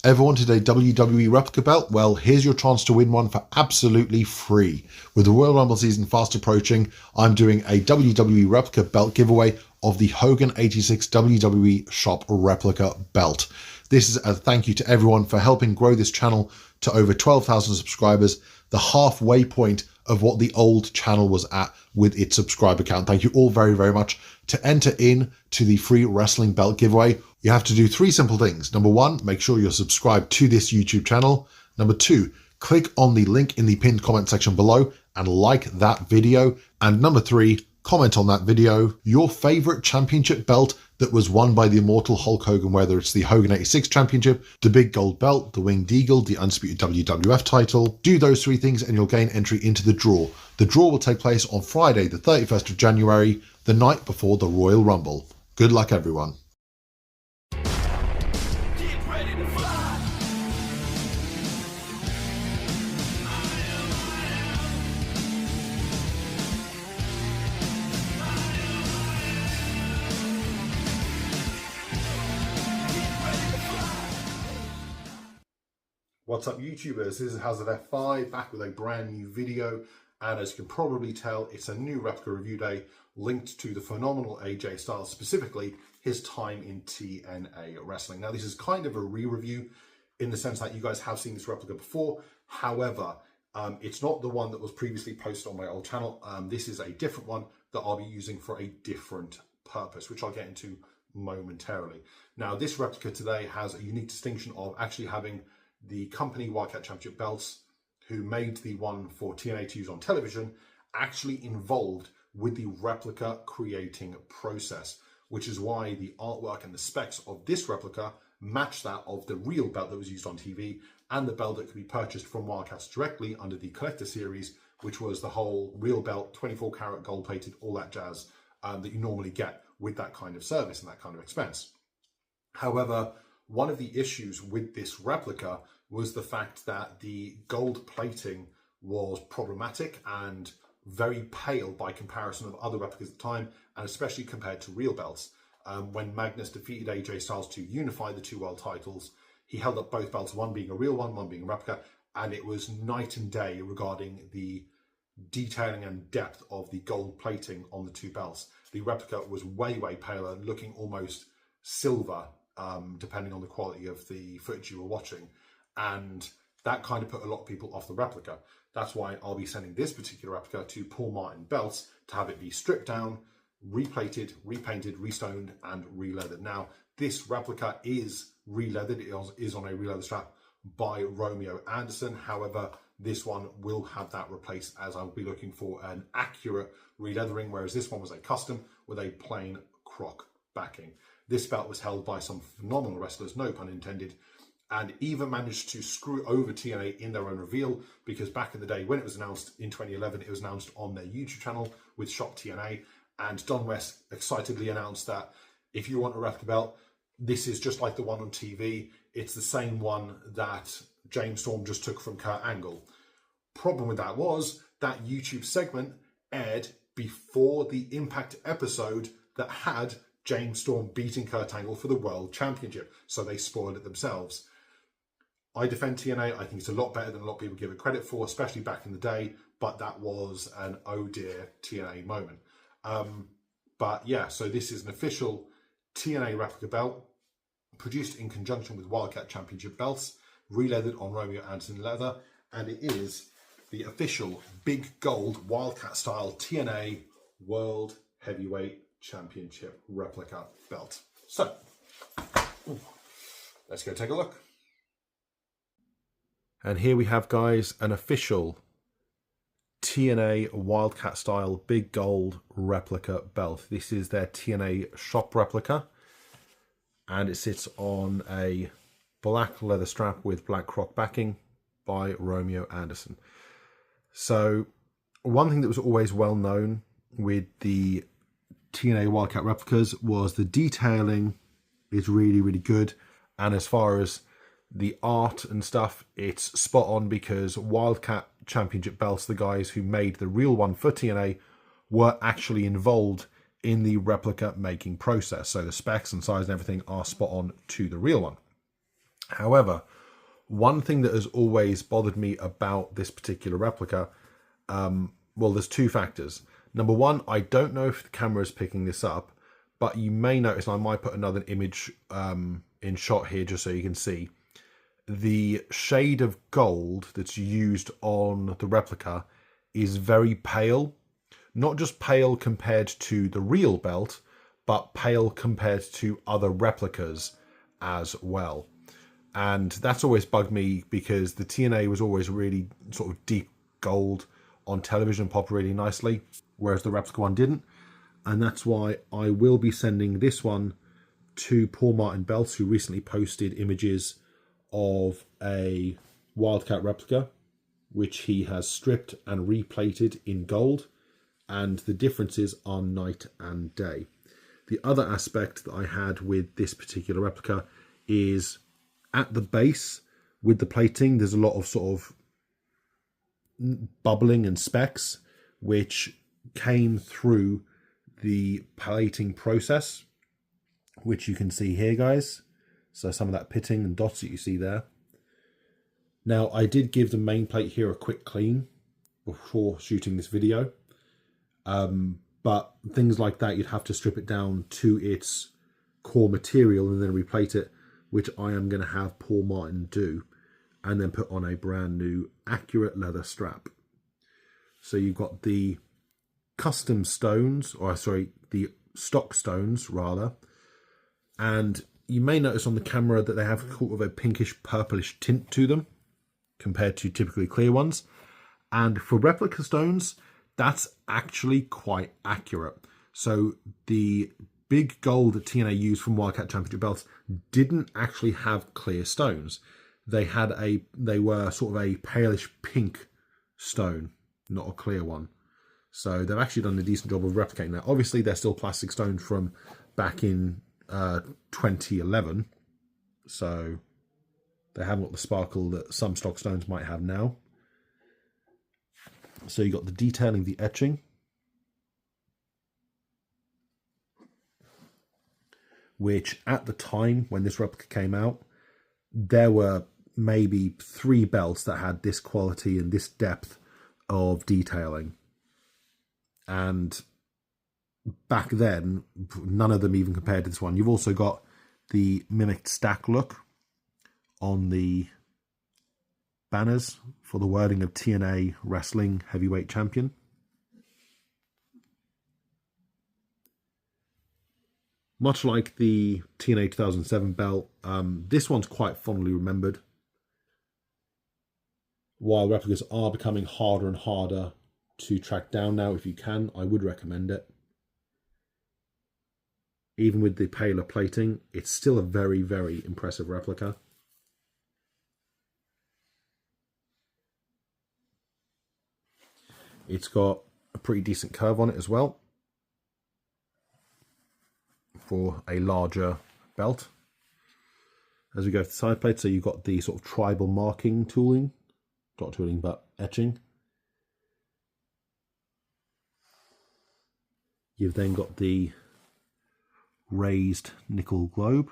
Ever wanted a WWE replica belt? Well, here's your chance to win one for absolutely free. With the Royal Rumble season fast approaching, I'm doing a WWE replica belt giveaway of the Hogan 86 WWE Shop replica belt. This is a thank you to everyone for helping grow this channel to over 12,000 subscribers, the halfway point of what the old channel was at with its subscriber count. Thank you all very, very much. To enter in to the free wrestling belt giveaway, you have to do three simple things. Number one, make sure you're subscribed to this YouTube channel. Number two, click on the link in the pinned comment section below and like that video. And number three, comment on that video your favorite championship belt that was won by the immortal Hulk Hogan, whether it's the Hogan 86 championship, the big gold belt, the winged eagle, the undisputed WWF title. Do those three things and you'll gain entry into the draw. The draw will take place on Friday, the 31st of January, the night before the Royal Rumble. Good luck, everyone. What's up, YouTubers? This is Hazard F5 back with a brand new video, and as you can probably tell, it's a new replica review day linked to the phenomenal AJ Styles, specifically his time in TNA wrestling. Now, this is kind of a re-review in the sense that you guys have seen this replica before. However, it's not the one that was previously posted on my old channel. This is a different one that I'll be using for a different purpose, which I'll get into momentarily. Now, this replica today has a unique distinction of actually having the company Wildcat Championship belts, who made the one for TNA to use on television, actually involved with the replica creating process, which is why the artwork and the specs of this replica match that of the real belt that was used on TV and the belt that could be purchased from Wildcats directly under the collector series, which was the whole real belt, 24 karat gold plated, all that jazz that you normally get with that kind of service and that kind of expense. However, one of the issues with this replica was the fact that the gold plating was problematic and very pale by comparison of other replicas at the time, and especially compared to real belts. When Magnus defeated AJ Styles to unify the two world titles, he held up both belts, one being a real one being a replica, and it was night and day regarding the detailing and depth of the gold plating on the two belts. The replica was way, way paler, looking almost silver, depending on the quality of the footage you were watching. And that kind of put a lot of people off the replica. That's why I'll be sending this particular replica to Paul Martin Belts to have it be stripped down, replated, repainted, restoned, and re-leathered. Now, this replica is re-leathered. It is on a re-leather strap by Romeo Anderson. However, this one will have that replaced, as I'll be looking for an accurate re-leathering, whereas this one was a custom with a plain croc backing. This belt was held by some phenomenal wrestlers, no pun intended, and even managed to screw over TNA in their own reveal, because back in the day when it was announced in 2011, it was announced on their YouTube channel with Shop TNA, and Don West excitedly announced that if you want a replica belt, this is just like the one on TV. It's the same one that James Storm just took from Kurt Angle. Problem with that was that YouTube segment aired before the Impact episode that had James Storm beating Kurt Angle for the World Championship, so they spoiled it themselves. I defend TNA. I think it's a lot better than a lot of people give it credit for, especially back in the day, but that was an oh dear TNA moment. But yeah, so this is an official TNA replica belt produced in conjunction with Wildcat Championship belts, re-leathered on Romeo Anderson leather, and it is the official big gold Wildcat style TNA World Heavyweight Championship replica belt. So, let's go take a look. And here we have, guys, an official TNA Wildcat style big gold replica belt. This is their TNA shop replica, and it sits on a black leather strap with black croc backing by Romeo Anderson. So one thing that was always well known with the TNA Wildcat replicas was the detailing is really, really good. And as far as the art and stuff, it's spot on, because Wildcat Championship belts, the guys who made the real one for TNA, were actually involved in the replica making process. So the specs and size and everything are spot on to the real one. However, One thing that has always bothered me about this particular replica, well, there's two factors. Number one, I don't know if the camera is picking this up, but you may notice, and I might put another image in shot here just so you can see, the shade of gold that's used on the replica is very pale. Not just pale compared to the real belt, but pale compared to other replicas as well. And that's always bugged me because the TNA was always really sort of deep gold on television, popped really nicely, whereas the replica one didn't. And that's why I will be sending this one to Paul Martin Belts, who recently posted images of a Wildcat replica, which he has stripped and replated in gold. And the differences are night and day. The other aspect that I had with this particular replica is at the base with the plating, there's a lot of sort of bubbling and specks, which came through the plating process, which you can see here, guys. So some of that pitting and dots that you see there. Now, I did give the main plate here a quick clean before shooting this video. But things like that, you'd have to strip it down to its core material and then replate it, which I am going to have Paul Martin do, and then put on a brand new accurate leather strap. So you've got the custom stones, or sorry, the stock stones rather, and you may notice on the camera that they have sort of a pinkish purplish tint to them compared to typically clear ones. And for replica stones, that's actually quite accurate. So the big gold that TNA used from Wildcat Championship belts didn't actually have clear stones. They were sort of a palish pink stone, not a clear one. So they've actually done a decent job of replicating that. Obviously, they're still plastic stones from back in 2011. So they haven't got the sparkle that some stock stones might have now. So you got the detailing, the etching, which at the time when this replica came out, there were maybe 3 belts that had this quality and this depth of detailing. And back then, none of them even compared to this one. You've also got the mimicked stack look on the banners for the wording of TNA Wrestling Heavyweight Champion. Much like the TNA 2007 belt, this one's quite fondly remembered. While replicas are becoming harder and harder to track down now, if you can, I would recommend it. Even with the paler plating, it's still a very, very impressive replica. It's got a pretty decent curve on it as well for a larger belt. As we go to the side plate, so you've got the sort of tribal marking tooling, not tooling but etching. You've then got the raised nickel globe.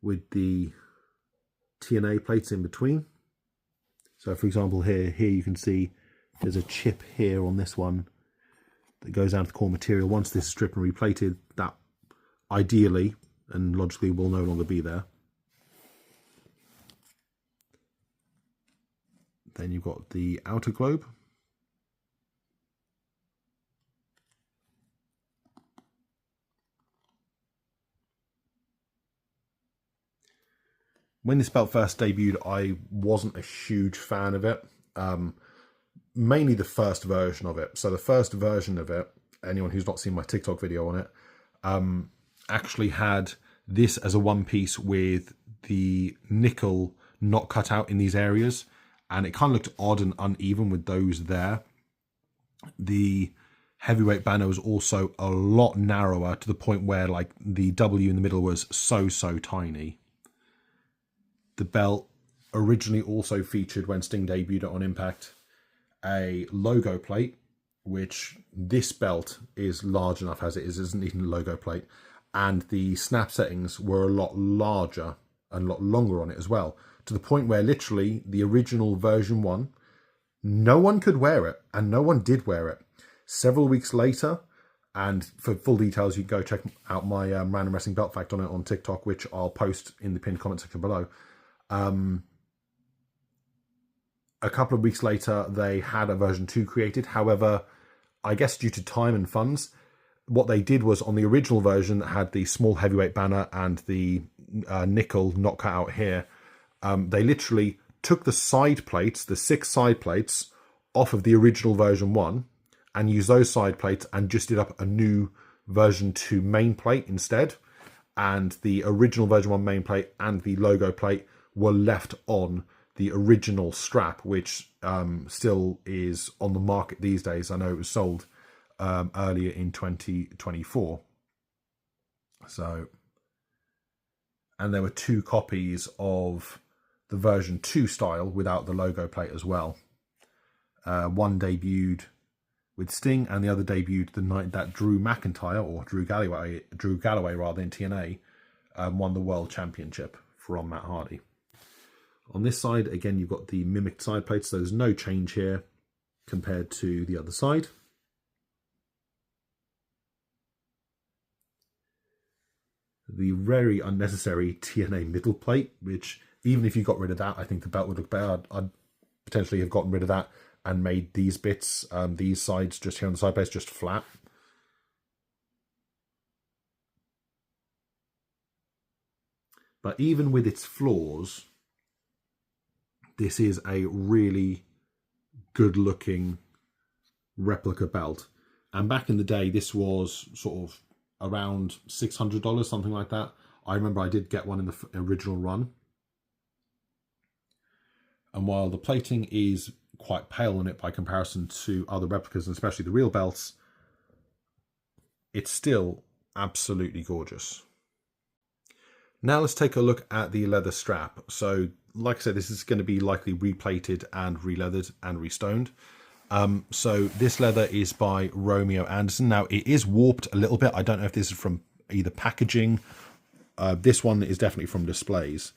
With the TNA plates in between. So for example here you can see there's a chip here on this one that goes down to the core material. Once this is stripped and replated, that ideally and logically will no longer be there. Then you've got the outer globe. When this belt first debuted, I wasn't a huge fan of it. Mainly the first version of it. So the first version of it, anyone who's not seen my TikTok video on it, actually had this as a one piece with the nickel not cut out in these areas. And it kind of looked odd and uneven with those there. The heavyweight banner was also a lot narrower to the point where like the W in the middle was so tiny. The belt originally also featured, when Sting debuted on Impact, a logo plate, which this belt is large enough as it is, isn't even a logo plate. and the snap settings were a lot larger and a lot longer on it as well, to the point where literally the original version 1, no one could wear it, and no one did wear it. Several weeks later, and for full details, you can go check out my Random Wrestling Belt Fact on it on TikTok, which I'll post in the pinned comment section below. A couple of weeks later, they had a version 2 created. However, I guess due to time and funds, what they did was on the original version that had the small heavyweight banner and the nickel not cut out here, they literally took the side plates, the 6 side plates, off of the original version 1 and used those side plates and just did up a new version 2 main plate instead. And the original version 1 main plate and the logo plate were left on the original strap, which still is on the market these days. I know it was sold earlier in 2024. So, and there were 2 copies of the version 2 style without the logo plate as well. One debuted with Sting, and the other debuted the night that Drew McIntyre, or Drew Galloway rather, in TNA, won the World Championship from Matt Hardy. On this side, again, you've got the mimicked side plates, so there's no change here compared to the other side. The very unnecessary TNA middle plate, which even if you got rid of that, I think the belt would look better. I'd potentially have gotten rid of that and made these bits, these sides just here on the side plates, just flat. But even with its flaws, this is a really good looking replica belt. And back in the day, this was sort of around $600, something like that. I remember I did get one in the original run. And while the plating is quite pale on it by comparison to other replicas, and especially the real belts, it's still absolutely gorgeous. Now let's take a look at the leather strap. So like I said, this is going to be likely replated and re-leathered and restoned. So this leather is by Romeo Anderson. Now it is warped a little bit. I don't know if this is from either packaging. This one is definitely from displays.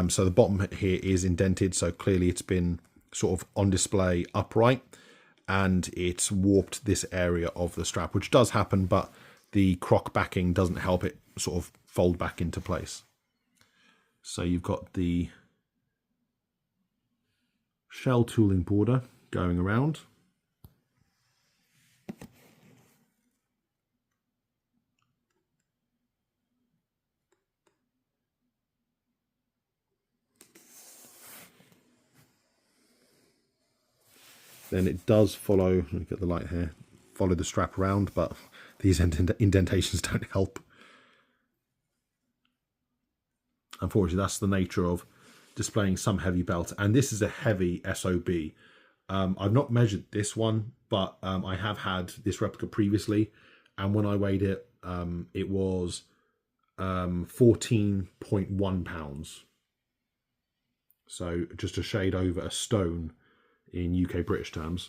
So the bottom here is indented, so clearly it's been sort of on display upright, and it's warped this area of the strap, which does happen, but the croc backing doesn't help it sort of fold back into place. So you've got the shell tooling border going around. Then it does follow, let me get the light here, follow the strap around, but these indentations don't help. Unfortunately, that's the nature of displaying some heavy belt. And this is a heavy SOB. I've not measured this one, but I have had this replica previously. And when I weighed it, it was 14.1 pounds. So just a shade over a stone in UK British terms.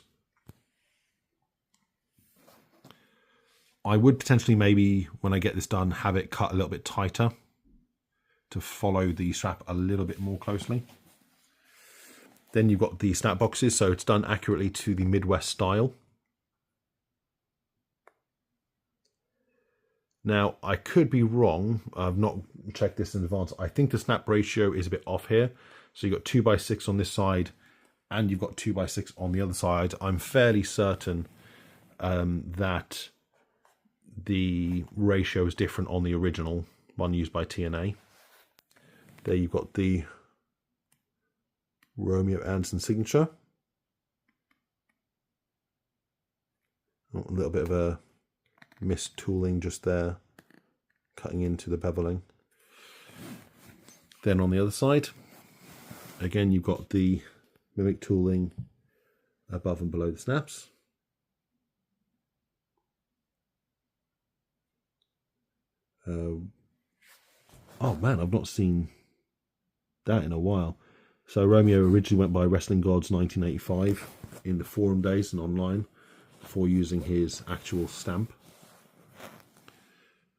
I would potentially maybe, when I get this done, have it cut a little bit tighter to follow the strap a little bit more closely. Then you've got the snap boxes, so it's done accurately to the Midwest style. Now, I could be wrong. I've not checked this in advance. I think the snap ratio is a bit off here. So you've got 2x6 on this side, and you've got 2x6 on the other side. I'm fairly certain that the ratio is different on the original one used by TNA. There you've got the Romeo Anderson signature. Oh, a little bit of a missed tooling just there, cutting into the beveling. Then on the other side, again, you've got the mimic tooling above and below the snaps. Oh man, I've not seen that in a while. So Romeo originally went by Wrestling Gods 1985 in the forum days and online before using his actual stamp.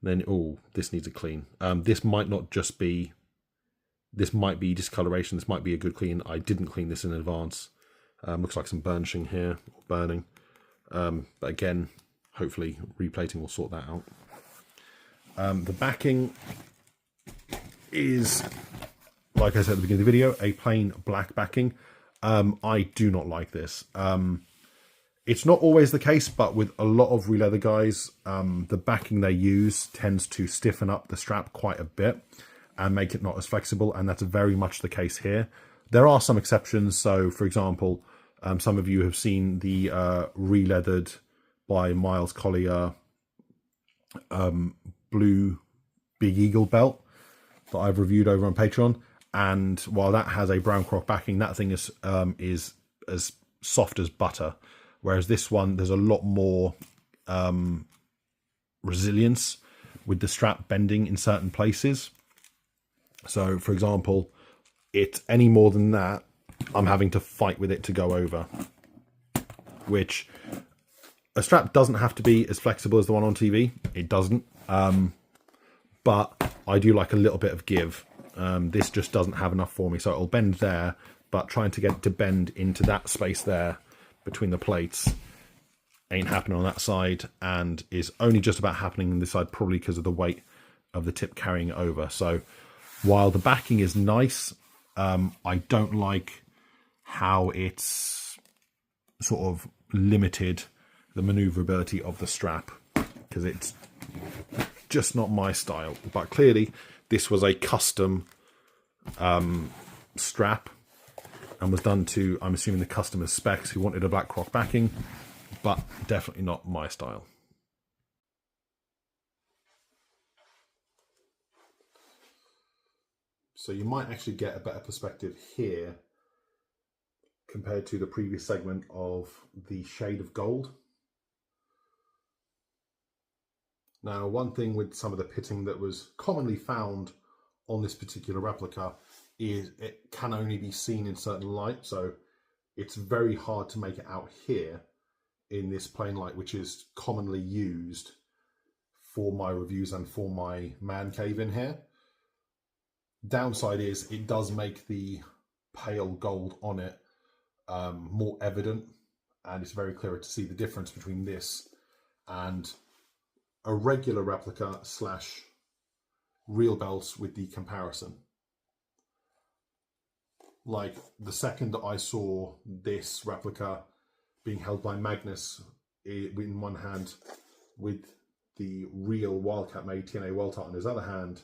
Then, oh, this needs a clean. This might not just be, this might be discoloration. This might be a good clean. I didn't clean this in advance. Looks like some burnishing here, or burning. But again, hopefully replating will sort that out. The backing is, like I said at the beginning of the video, a plain black backing. I do not like this. It's not always the case, but with a lot of Releathered guys, the backing they use tends to stiffen up the strap quite a bit and make it not as flexible, and that's very much the case here. There are some exceptions. So, for example, some of you have seen the Releathered by Miles Collier blue Big Eagle belt that I've reviewed over on Patreon. And while that has a brown croc backing, that thing is as soft as butter. Whereas this one, there's a lot more resilience with the strap bending in certain places. So, for example, any more than that, I'm having to fight with it to go over. Which, a strap doesn't have to be as flexible as the one on TV. It doesn't. But I do like a little bit of give. This just doesn't have enough for me. So it'll bend there, but trying to get it to bend into that space there between the plates ain't happening on that side, and is only just about happening on this side, probably because of the weight of the tip carrying it over. So while the backing is nice, I don't like how it's sort of limited the maneuverability of the strap, because it's just not my style. But clearly this was a custom strap and was done to, I'm assuming, the customer's specs, who wanted a black croc backing, but definitely not my style. So you might actually get a better perspective here compared to the previous segment of the shade of gold. Now, one thing with some of the pitting that was commonly found on this particular replica is it can only be seen in certain light. So it's very hard to make it out here in this plain light, which is commonly used for my reviews and for my man cave in here. Downside is it does make the pale gold on it more evident, and it's very clear to see the difference between this and a regular replica slash real belts with the comparison. Like the second that I saw this replica being held by Magnus in one hand with the real Wildcat made TNA Wildcat on his other hand,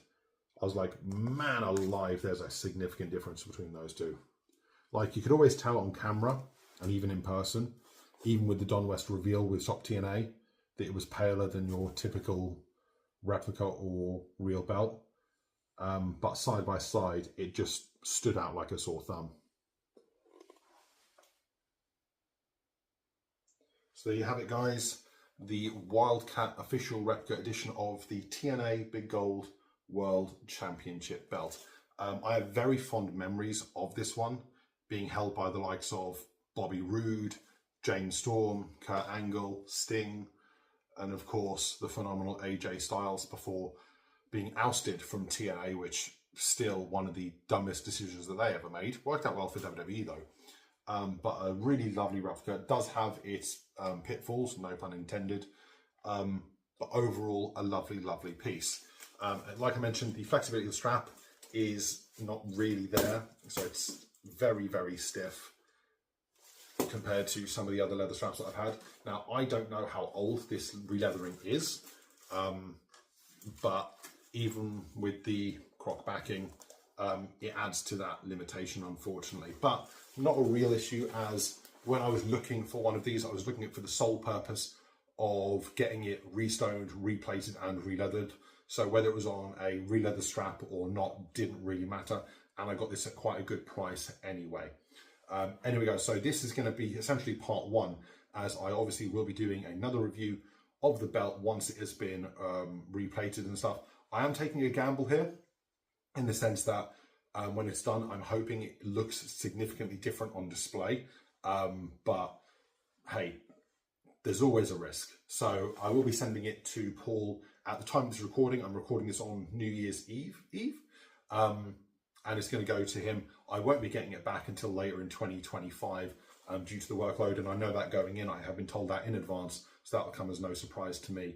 I was like, man alive, there's a significant difference between those two. Like, you could always tell on camera and even in person, even with the Don West reveal with Shop TNA, that it was paler than your typical replica or real belt. But side by side, it just stood out like a sore thumb. So there you have it, guys. The Wildcat official replica edition of the TNA Big Gold World Championship belt. I have very fond memories of this one being held by the likes of Bobby Roode, James Storm, Kurt Angle, Sting, and of course the phenomenal AJ Styles before being ousted from TNA, which still one of the dumbest decisions that they ever made. Worked out well for WWE though. But a really lovely replica. It does have its pitfalls, no pun intended, but overall a lovely, lovely piece. Like I mentioned, the flexibility of the strap is not really there, so it's very, very stiff compared to some of the other leather straps that I've had. Now, I don't know how old this releathering is, but even with the croc backing, it adds to that limitation, unfortunately. But not a real issue, as when I was looking for one of these, I was looking at it for the sole purpose of getting it restoned, replated and releathered. So whether it was on a releather strap or not didn't really matter, and I got this at quite a good price anyway. Anyway guys, so this is going to be essentially part one, as I obviously will be doing another review of the belt once it has been replated and stuff. I am taking a gamble here in the sense that when it's done, I'm hoping it looks significantly different on display, but hey, there's always a risk. So I will be sending it to Paul At the time of this recording, I'm recording this on New Year's Eve, and it's going to go to him. I won't be getting it back until later in 2025 due to the workload, and I know that going in. I have been told that in advance, so that will come as no surprise to me.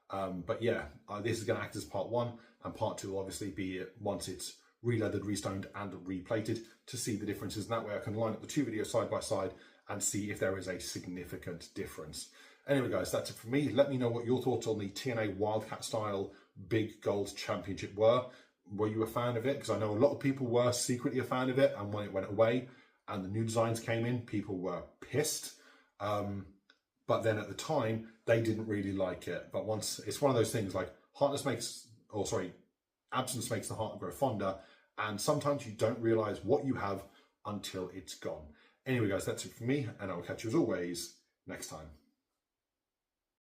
But yeah, this is going to act as part 1, and part 2 will obviously be once it's re-leathered, restoned and replated, to see the differences. And that way I can line up the 2 videos side by side and see if there is a significant difference. Anyway guys, that's it for me. Let me know what your thoughts on the TNA Wildcat style Big Gold Championship were. Were you a fan of it? Because I know a lot of people were secretly a fan of it, and when it went away and the new designs came in, people were pissed. But then at the time, they didn't really like it. But once, it's one of those things like absence makes the heart grow fonder. And sometimes you don't realize what you have until it's gone. Anyway, guys, that's it for me. And I will catch you as always next time.